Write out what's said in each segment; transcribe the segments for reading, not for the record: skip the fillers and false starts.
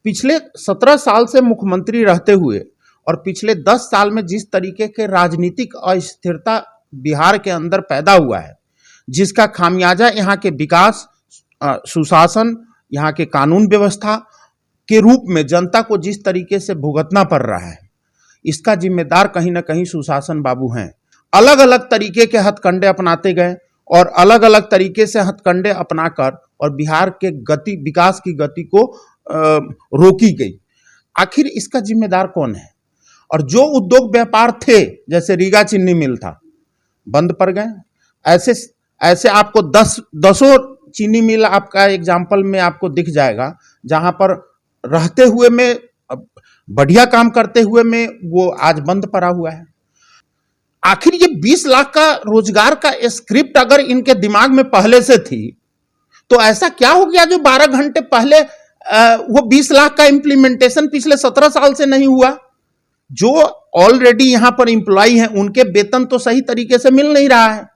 पिछले 17 साल से मुख्यमंत्री रहते हुए और पिछले 10 साल में जिस तरीके के राजनीतिक अस्थिरता बिहार के अंदर पैदा हुआ है, जिसका खामियाजा यहाँ के विकास, सुशासन, यहाँ के कानून व्यवस्था के रूप में जनता को जिस तरीके से भुगतना पड़ रहा है, इसका जिम्मेदार कहीं ना कहीं सुशासन बाबू हैं। अलग अलग तरीके के हथकंडे अपनाते गए और अलग अलग तरीके से हथकंडे अपनाकर और बिहार के विकास की गति को रोकी गई। आखिर इसका जिम्मेदार कौन है? और जो उद्योग व्यापार थे, जैसे रीगा चीनी मिल था, बंद पड़ गए। ऐसे आपको दसों चीनी मिल आपका एग्जाम्पल में आपको दिख जाएगा, जहां पर रहते हुए में बढ़िया काम करते हुए में वो आज बंद पड़ा हुआ है। आखिर ये 20 लाख का रोजगार का स्क्रिप्ट अगर इनके दिमाग में पहले से थी, तो ऐसा क्या हो गया जो 12 घंटे पहले वो 20 लाख का इंप्लीमेंटेशन पिछले 17 साल से नहीं हुआ? जो ऑलरेडी यहां पर एम्प्लॉय हैं, उनके वेतन तो सही तरीके से मिल नहीं रहा है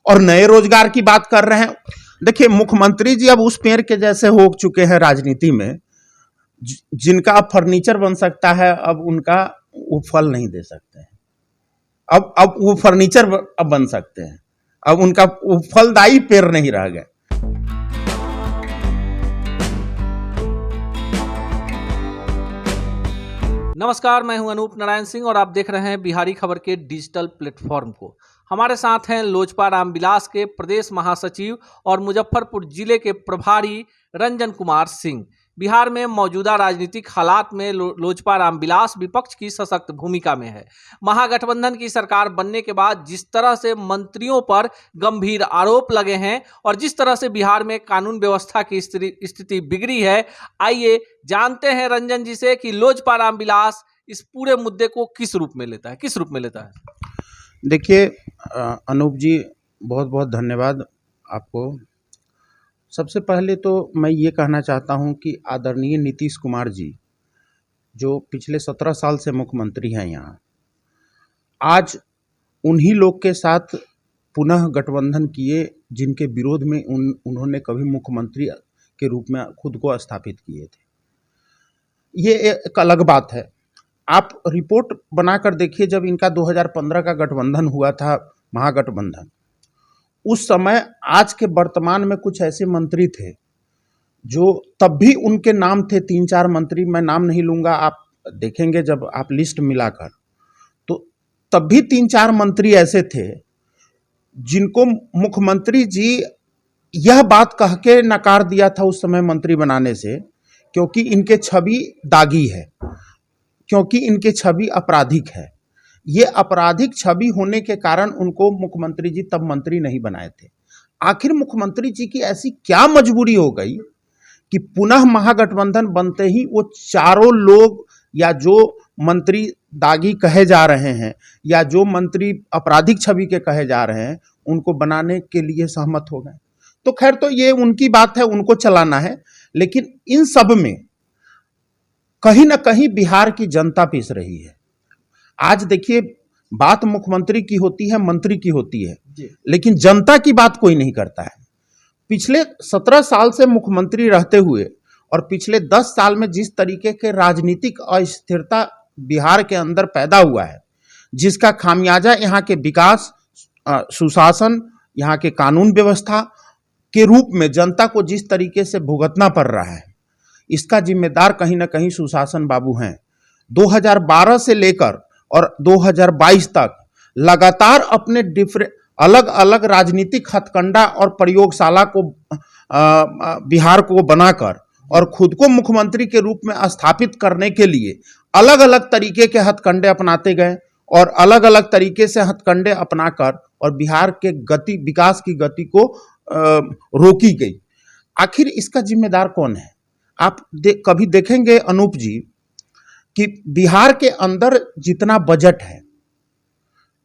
और नए रोजगार की बात कर रहे हैं। देखिए, मुख्यमंत्री जी अब उस पेड़ के जैसे हो चुके हैं राजनीति में, जिनका अब फर्नीचर बन सकता है, अब उनका वो फल नहीं दे सकते हैं। अब वो फर्नीचर अब बन सकते हैं, अब उनका वो फलदायी पेड़ नहीं रह गए। नमस्कार, मैं हूं अनूप नारायण सिंह और आप देख रहे हैं बिहारी खबर के डिजिटल प्लेटफॉर्म को। हमारे साथ हैं लोजपा रामविलास के प्रदेश महासचिव और मुजफ्फरपुर जिले के प्रभारी रंजन कुमार सिंह। बिहार में मौजूदा राजनीतिक हालात में लोजपा रामविलास विपक्ष की सशक्त भूमिका में है। महागठबंधन की सरकार बनने के बाद जिस तरह से मंत्रियों पर गंभीर आरोप लगे हैं और जिस तरह से बिहार में कानून व्यवस्था की स्थिति बिगड़ी है, आइए जानते हैं रंजन जी से कि लोजपा रामविलास इस पूरे मुद्दे को किस रूप में लेता है। देखिए अनूप जी, बहुत बहुत धन्यवाद आपको। सबसे पहले तो मैं ये कहना चाहता हूँ कि आदरणीय नीतीश कुमार जी, जो पिछले 17 साल से मुख्यमंत्री हैं यहाँ, आज उन्हीं लोग के साथ पुनः गठबंधन किए जिनके विरोध में उन्होंने कभी मुख्यमंत्री के रूप में खुद को स्थापित किए थे। ये एक अलग बात है। आप रिपोर्ट बनाकर देखिए, जब इनका 2015 का गठबंधन हुआ था, महागठबंधन, उस समय आज के वर्तमान में कुछ ऐसे मंत्री थे जो तब भी उनके नाम थे, 3-4 मंत्री, मैं नाम नहीं लूंगा, आप देखेंगे जब आप लिस्ट मिलाकर, तो तब भी 3-4 मंत्री ऐसे थे जिनको मुख्यमंत्री जी यह बात कह के नकार दिया था उस समय मंत्री बनाने से, क्योंकि इनके छवि दागी है, क्योंकि इनके छवि आपराधिक है। ये आपराधिक छवि होने के कारण उनको मुख्यमंत्री जी तब मंत्री नहीं बनाए थे। आखिर मुख्यमंत्री जी की ऐसी क्या मजबूरी हो गई कि पुनः महागठबंधन बनते ही वो चारों लोग, या जो मंत्री दागी कहे जा रहे हैं या जो मंत्री आपराधिक छवि के कहे जा रहे हैं, उनको बनाने के लिए सहमत हो गए। तो खैर, तो ये उनकी बात है, उनको चलाना है। लेकिन इन सब में कहीं ना कहीं बिहार की जनता पिस रही है। आज देखिए, बात मुख्यमंत्री की होती है, मंत्री की होती है, लेकिन जनता की बात कोई नहीं करता है। पिछले 17 साल से मुख्यमंत्री रहते हुए और पिछले 10 साल में जिस तरीके के राजनीतिक अस्थिरता बिहार के अंदर पैदा हुआ है, जिसका खामियाजा यहाँ के विकास, सुशासन, यहाँ के कानून व्यवस्था के रूप में जनता को जिस तरीके से भुगतना पड़ रहा है, इसका जिम्मेदार कहीं ना कहीं सुशासन बाबू हैं। 2012 से लेकर और 2022 तक लगातार अपने अलग अलग राजनीतिक हथकंडा और प्रयोगशाला को बिहार को बनाकर और खुद को मुख्यमंत्री के रूप में स्थापित करने के लिए अलग अलग तरीके के हथकंडे अपनाते गए और अलग अलग तरीके से हथकंडे अपनाकर और बिहार के विकास की गति को रोकी गई। आखिर इसका जिम्मेदार कौन है? आप कभी देखेंगे अनूप जी कि बिहार के अंदर जितना बजट है,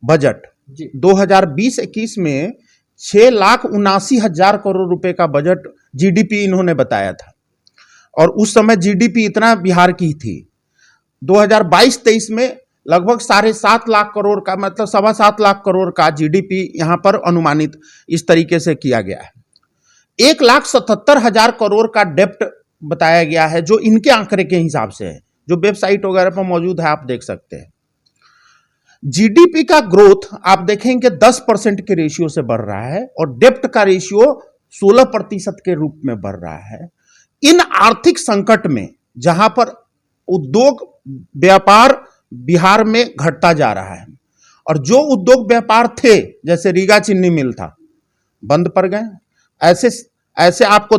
2020-21 में 6,79,000 करोड़ रुपए का बजट जीडीपी इन्होंने बताया था, और उस समय जीडीपी इतना बिहार की थी। 2022-23 में लगभग 7.5 लाख करोड़ का, मतलब 7.25 लाख करोड़ का जीडीपी यहां पर अनुमानित इस तरीके से किया गया है। 1,77,000 करोड़ का डेप्ट बताया गया है, जो इनके आंकड़े के हिसाब से है, जो वेबसाइट वगैरह पर मौजूद है, आप देख सकते हैं। जीडीपी का ग्रोथ आप देखेंगे 10% के रेशियो से बढ़ रहा है और डेप्ट का रेशियो 16% के रूप में बढ़ रहा है। इन आर्थिक संकट में जहां पर उद्योग व्यापार बिहार में घटता जा रहा है और जो उद्योग व्यापार थे, जैसे रीगा चीनी मिल था, बंद पड़ गए। ऐसे आपको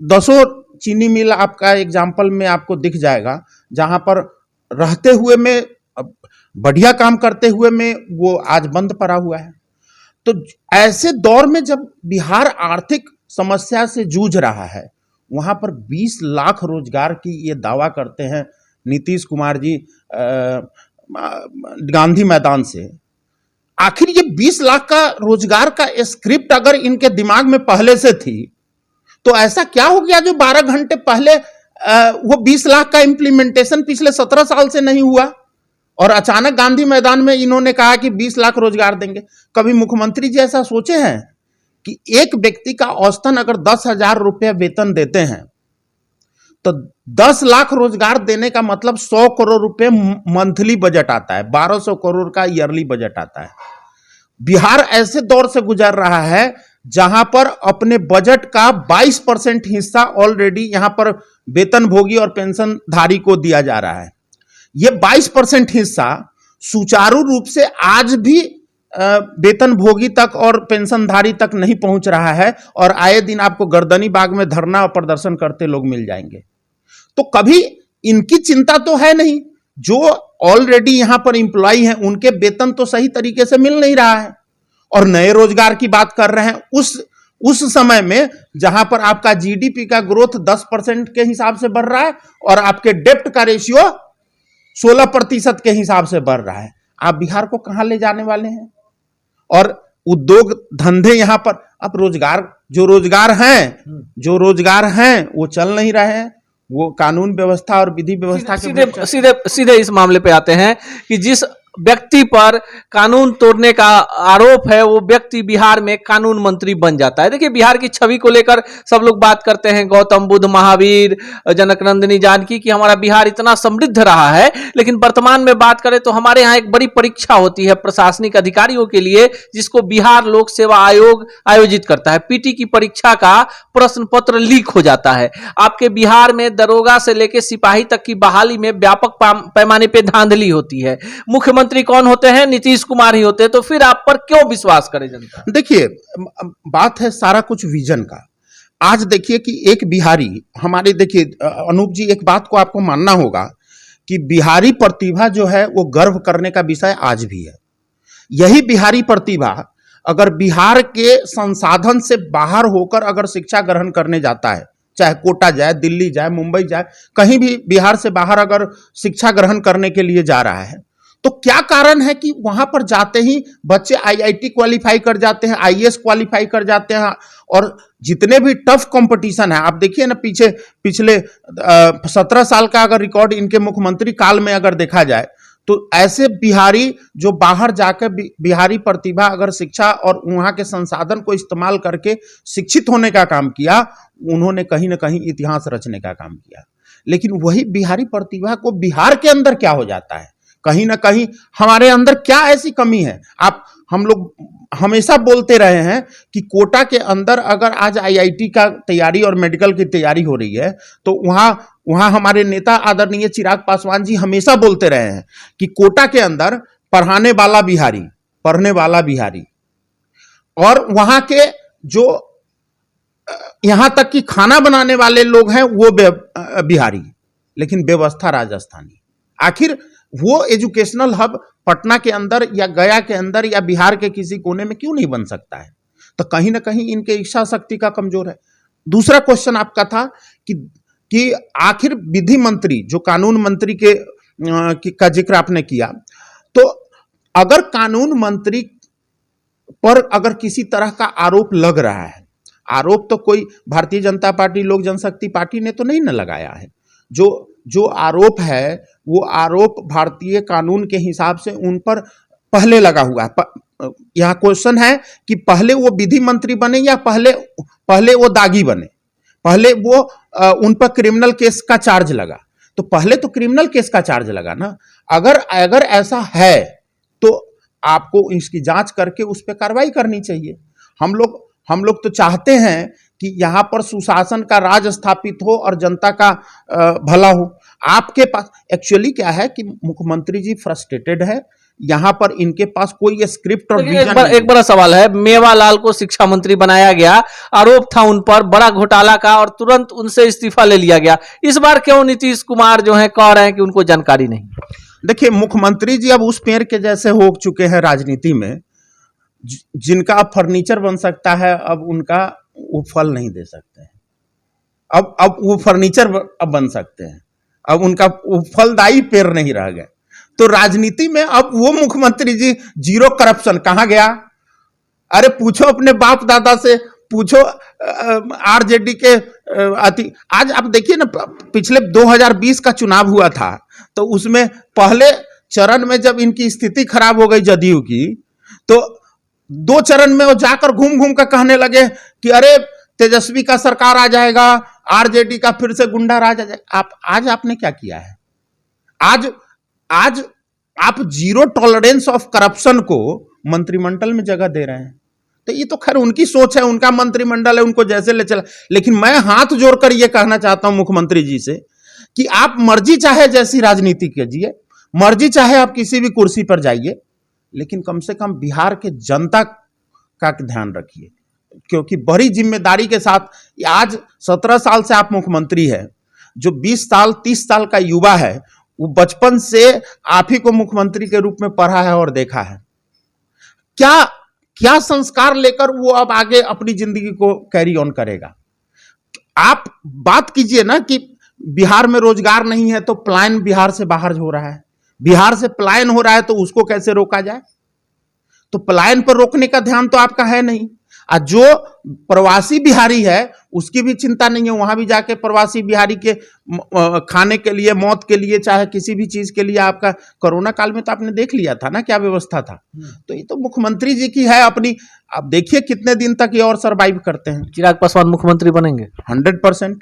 दसों चीनी मिल आपका एग्जाम्पल में आपको दिख जाएगा, जहां पर रहते हुए में बढ़िया काम करते हुए में वो आज बंद पड़ा हुआ है। तो ऐसे दौर में जब बिहार आर्थिक समस्या से जूझ रहा है, वहां पर 20 लाख रोजगार की ये दावा करते हैं नीतीश कुमार जी गांधी मैदान से। आखिर ये 20 लाख का रोजगार का स्क्रिप्ट अगर इनके दिमाग में पहले से थी, तो ऐसा क्या हो गया जो 12 घंटे पहले वो 20 लाख का इंप्लीमेंटेशन पिछले 17 साल से नहीं हुआ और अचानक गांधी मैदान में इन्होंने कहा कि 20 लाख रोजगार देंगे। कभी मुख्यमंत्री जी ऐसा सोचे हैं कि एक व्यक्ति का औसतन अगर 10,000 रुपया वेतन देते हैं तो 10 लाख रोजगार देने का मतलब 100 करोड़ रुपए मंथली बजट आता है, 1200 करोड़ का ईयरली बजट आता है। बिहार ऐसे दौर से गुजर रहा है जहां पर अपने बजट का 22% हिस्सा ऑलरेडी यहां पर वेतनभोगी और पेंशनधारी को दिया जा रहा है। यह 22% हिस्सा सुचारू रूप से आज भी वेतनभोगी तक और पेंशनधारी तक नहीं पहुंच रहा है और आए दिन आपको गर्दनी बाग में धरना और प्रदर्शन करते लोग मिल जाएंगे। तो कभी इनकी चिंता तो है नहीं, जो ऑलरेडी यहां पर इंप्लॉय हैं उनके वेतन तो सही तरीके से मिल नहीं रहा है और नए रोजगार की बात कर रहे हैं उस समय में जहां पर आपका जीडीपी का ग्रोथ 10% के हिसाब से बढ़ रहा है और आपके डेप्ट का रेशियो 16% के हिसाब से बढ़ रहा है। आप बिहार को कहां ले जाने वाले हैं? और उद्योग धंधे यहां पर अब जो रोजगार हैं वो चल नहीं रहे हैं। वो कानून व्यवस्था और विधि व्यवस्था के सीधे इस मामले पे आते हैं कि जिस व्यक्ति पर कानून तोड़ने का आरोप है वो व्यक्ति बिहार में कानून मंत्री बन जाता है। देखिए, बिहार की छवि को लेकर सब लोग बात करते हैं, गौतम बुद्ध, महावीर, जनकनंदिनी जानकी, कि हमारा बिहार इतना समृद्ध रहा है। लेकिन वर्तमान में बात करें तो हमारे यहाँ एक बड़ी परीक्षा होती है प्रशासनिक अधिकारियों के लिए, जिसको बिहार लोक सेवा आयोग आयोजित करता है। पीटी की परीक्षा का प्रश्न पत्र लीक हो जाता है। आपके बिहार में दरोगा से लेकर सिपाही तक की बहाली में व्यापक पैमाने पर धांधली होती है। मुख्यमंत्री कौन होते हैं? नीतीश कुमार ही होते हैं। तो फिर आप पर क्यों विश्वास करे जनता? देखिए, बात है सारा कुछ विजन का। आज देखिए कि एक बिहारी हमारे, देखिए अनूप जी, एक बात को आपको मानना होगा कि बिहारी प्रतिभा जो है वो गर्व करने का विषय आज भी है। यही बिहारी प्रतिभा अगर बिहार के संसाधन से बाहर होकर अगर शिक्षा ग्रहण करने जाता है, चाहे कोटा जाए, दिल्ली जाए, मुंबई जाए, कहीं भी बिहार से बाहर अगर शिक्षा ग्रहण करने के लिए जा रहा है, तो क्या कारण है कि वहां पर जाते ही बच्चे आईआईटी क्वालिफाई कर जाते हैं, आईएएस क्वालिफाई कर जाते हैं और जितने भी टफ कंपटीशन है, आप देखिए ना, पिछले 17 साल का अगर रिकॉर्ड इनके मुख्यमंत्री काल में अगर देखा जाए तो ऐसे बिहारी जो बाहर जाकर बिहारी प्रतिभा अगर शिक्षा और वहां के संसाधन को इस्तेमाल करके शिक्षित होने का काम किया, उन्होंने कहीं ना कहीं इतिहास रचने का काम किया। लेकिन वही बिहारी प्रतिभा को बिहार के अंदर क्या हो जाता है, कहीं ना कहीं हमारे अंदर क्या ऐसी कमी है? हम लोग हमेशा बोलते रहे हैं कि कोटा के अंदर अगर आज आईआईटी का तैयारी और मेडिकल की तैयारी हो रही है तो वहां हमारे नेता आदरणीय चिराग पासवान जी हमेशा बोलते रहे हैं कि कोटा के अंदर पढ़ने वाला बिहारी और वहां के जो यहां तक कि खाना बनाने वाले लोग हैं वो बिहारी, लेकिन व्यवस्था राजस्थानी। आखिर वो एजुकेशनल हब पटना के अंदर या गया के अंदर या बिहार के किसी कोने में क्यों नहीं बन सकता है? तो कहीं ना कहीं इनके इच्छा शक्ति का कमजोर है। दूसरा क्वेश्चन आपका था कि आखिर विधि मंत्री, जो कानून मंत्री का जिक्र आपने किया, तो अगर कानून मंत्री पर अगर किसी तरह का आरोप लग रहा है, आरोप तो कोई भारतीय जनता पार्टी, लोक जनशक्ति पार्टी ने तो नहीं न लगाया है। जो आरोप है वो आरोप भारतीय कानून के हिसाब से उन पर पहले लगा हुआ है। यहाँ क्वेश्चन है कि पहले वो विधि मंत्री बने या पहले वो दागी बने। पहले वो उन पर क्रिमिनल केस का चार्ज लगा, तो पहले तो क्रिमिनल केस का चार्ज लगा ना। अगर अगर ऐसा है तो आपको इसकी जांच करके उस पर कार्रवाई करनी चाहिए। हम लोग तो चाहते हैं कि यहाँ पर सुशासन का राज स्थापित हो और जनता का भला हो। आपके पास एक्चुअली क्या है कि मुख्यमंत्री जी फ्रस्ट्रेटेड है, यहाँ पर इनके पास कोई स्क्रिप्ट और विजन नहीं। एक बड़ा सवाल है, मेवालाल को शिक्षा मंत्री बनाया गया, आरोप था उन पर बड़ा घोटाला का और तुरंत उनसे इस्तीफा ले लिया गया। इस बार क्यों नीतीश कुमार जो है कह रहे हैं कि उनको जानकारी नहीं? देखिए, मुख्यमंत्री जी अब उस पेड़ के जैसे हो चुके हैं राजनीति में, जिनका अब फर्नीचर बन सकता है, अब उनका वो फल नहीं दे सकते हैं। अब वो फर्नीचर अब बन सकते हैं, अब उनका वो फलदायी पेड़ नहीं रह गए। तो राजनीति में अब वो मुख्यमंत्री जी जीरो करप्शन कहां गया? अरे पूछो अपने बाप दादा से, पूछो आरजेडी के आज आप देखिए ना, पिछले 2020 का चुनाव हुआ था, तो उसमें पहले चरण में जब इनकी स्थिति खराब हो गई जदयू की, तो 2 चरण में वो जाकर घूम घूम कर कहने लगे कि अरे तेजस्वी का सरकार आ जाएगा, आरजेडी का फिर से गुंडा राज आ जाएगा। आज आपने क्या किया है? आज आप जीरो टॉलरेंस ऑफ करप्शन को मंत्रिमंडल में जगह दे रहे हैं। तो ये तो खैर उनकी सोच है, उनका मंत्रिमंडल है, उनको जैसे ले चला। लेकिन मैं हाथ जोड़कर ये कहना चाहता हूं मुख्यमंत्री जी से कि आप मर्जी चाहे जैसी राजनीति कीजिए, मर्जी चाहे आप किसी भी कुर्सी पर जाइए, लेकिन कम से कम बिहार के जनता का ध्यान रखिए, क्योंकि बड़ी जिम्मेदारी के साथ आज 17 साल से आप मुख्यमंत्री है। जो 20 साल 30 साल का युवा है, वो बचपन से आप ही को मुख्यमंत्री के रूप में पढ़ा है और देखा है। क्या संस्कार लेकर वो अब आगे अपनी जिंदगी को कैरी ऑन करेगा? आप बात कीजिए ना कि बिहार में रोजगार नहीं है तो पलायन बिहार से बाहर हो रहा है, बिहार से पलायन हो रहा है, तो उसको कैसे रोका जाए? तो पलायन पर रोकने का ध्यान तो आपका है नहीं। आज जो प्रवासी बिहारी है उसकी भी चिंता नहीं है, वहां भी जाके प्रवासी बिहारी के खाने के लिए, मौत के लिए, चाहे किसी भी चीज के लिए, आपका कोरोना काल में तो आपने देख लिया था ना क्या व्यवस्था था। तो ये तो मुख्यमंत्री जी की है अपनी। आप देखिए कितने दिन तक ये और सरवाइव करते हैं। चिराग पासवान मुख्यमंत्री बनेंगे 100%।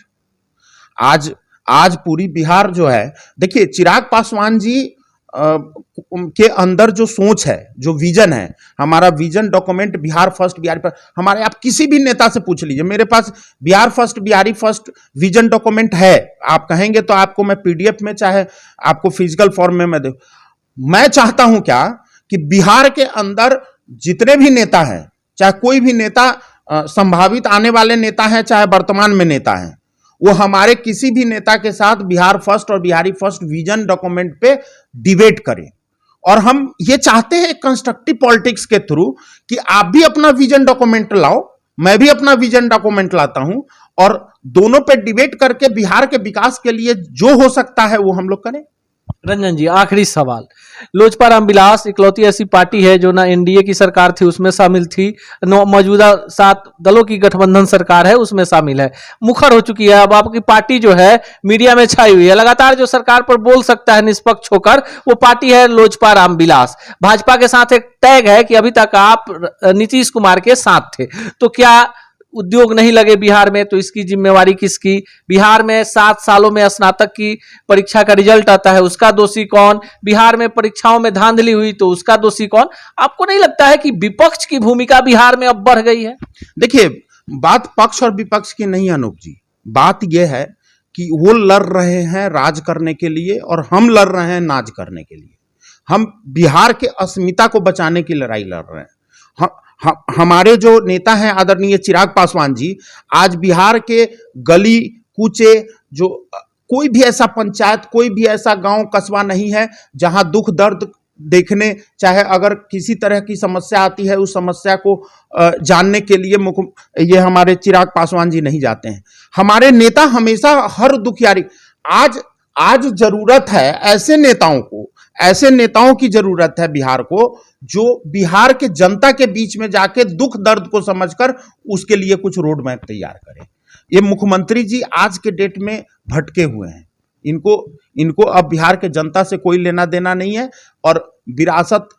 आज पूरी बिहार जो है, देखिए चिराग पासवान जी के अंदर जो सोच है, जो विजन है, हमारा vision document Bihar first Bihari first, हमारे आप किसी भी नेता से पूछ लीजिए, मेरे पास Bihar first Bihari first vision document है। आप कहेंगे तो आपको मैं पीडीएफ में, चाहे आपको फिजिकल फॉर्म में मैं दे। मैं चाहता हूं क्या कि बिहार के अंदर जितने भी नेता हैं, चाहे कोई भी नेता संभावित आने वाले नेता हैं, चाहे वर्तमान में नेता हैं, वो हमारे किसी भी नेता के साथ बिहार फर्स्ट और बिहारी फर्स्ट विजन डॉक्यूमेंट पे डिबेट करें। और हम ये चाहते हैं कंस्ट्रक्टिव पॉलिटिक्स के थ्रू कि आप भी अपना विजन डॉक्यूमेंट लाओ, मैं भी अपना विजन डॉक्यूमेंट लाता हूं, और दोनों पे डिबेट करके बिहार के विकास के लिए जो हो सकता है वो हम लोग करें। रंजन जी, आखिरी सवाल, लोजपा रामविलास इकलौती ऐसी पार्टी है जो ना एनडीए की सरकार थी उसमें शामिल थी, मौजूदा 7 दलों की गठबंधन सरकार है उसमें शामिल है, मुखर हो चुकी है। अब आपकी पार्टी जो है मीडिया में छाई हुई है, लगातार जो सरकार पर बोल सकता है निष्पक्ष होकर, वो पार्टी है लोजपा रामविलास। भाजपा के साथ एक टैग है कि अभी तक आप नीतीश कुमार के साथ थे, तो क्या उद्योग नहीं लगे बिहार में तो इसकी जिम्मेवारी किसकी? बिहार में 7 सालों में स्नातक की परीक्षा का रिजल्ट आता है, उसका दोषी कौन? बिहार में परीक्षाओं में धांधली हुई तो उसका दोषी कौन? आपको नहीं लगता है कि विपक्ष की भूमिका बिहार में अब बढ़ गई है? देखिए, बात पक्ष और विपक्ष की नहीं अनूप जी, बात यह है कि वो लड़ रहे हैं राज करने के लिए और हम लड़ रहे हैं नाज करने के लिए। हम बिहार के अस्मिता को बचाने की लड़ाई लड़ रहे हैं। हमारे जो नेता हैं आदरणीय चिराग पासवान जी, आज बिहार के गली कूचे, जो कोई भी ऐसा पंचायत, कोई भी ऐसा गांव कस्बा नहीं है जहां दुख दर्द देखने, चाहे अगर किसी तरह की समस्या आती है उस समस्या को जानने के लिए ये हमारे चिराग पासवान जी नहीं जाते हैं। हमारे नेता हमेशा हर दुखियारी, आज जरूरत है ऐसे नेताओं को, ऐसे नेताओं की जरूरत है बिहार को जो बिहार के जनता के बीच में जाके दुख दर्द को समझकर उसके लिए कुछ रोड मैप तैयार करें। ये मुख्यमंत्री जी आज के डेट में भटके हुए हैं, इनको अब बिहार के जनता से कोई लेना देना नहीं है, और विरासत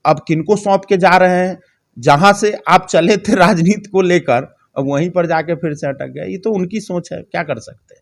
अब किनको सौंप के जा रहे हैं। जहां से आप चले थे राजनीति को लेकर, अब वहीं पर जाके फिर से अटक गया। ये तो उनकी सोच है, क्या कर सकते हैं।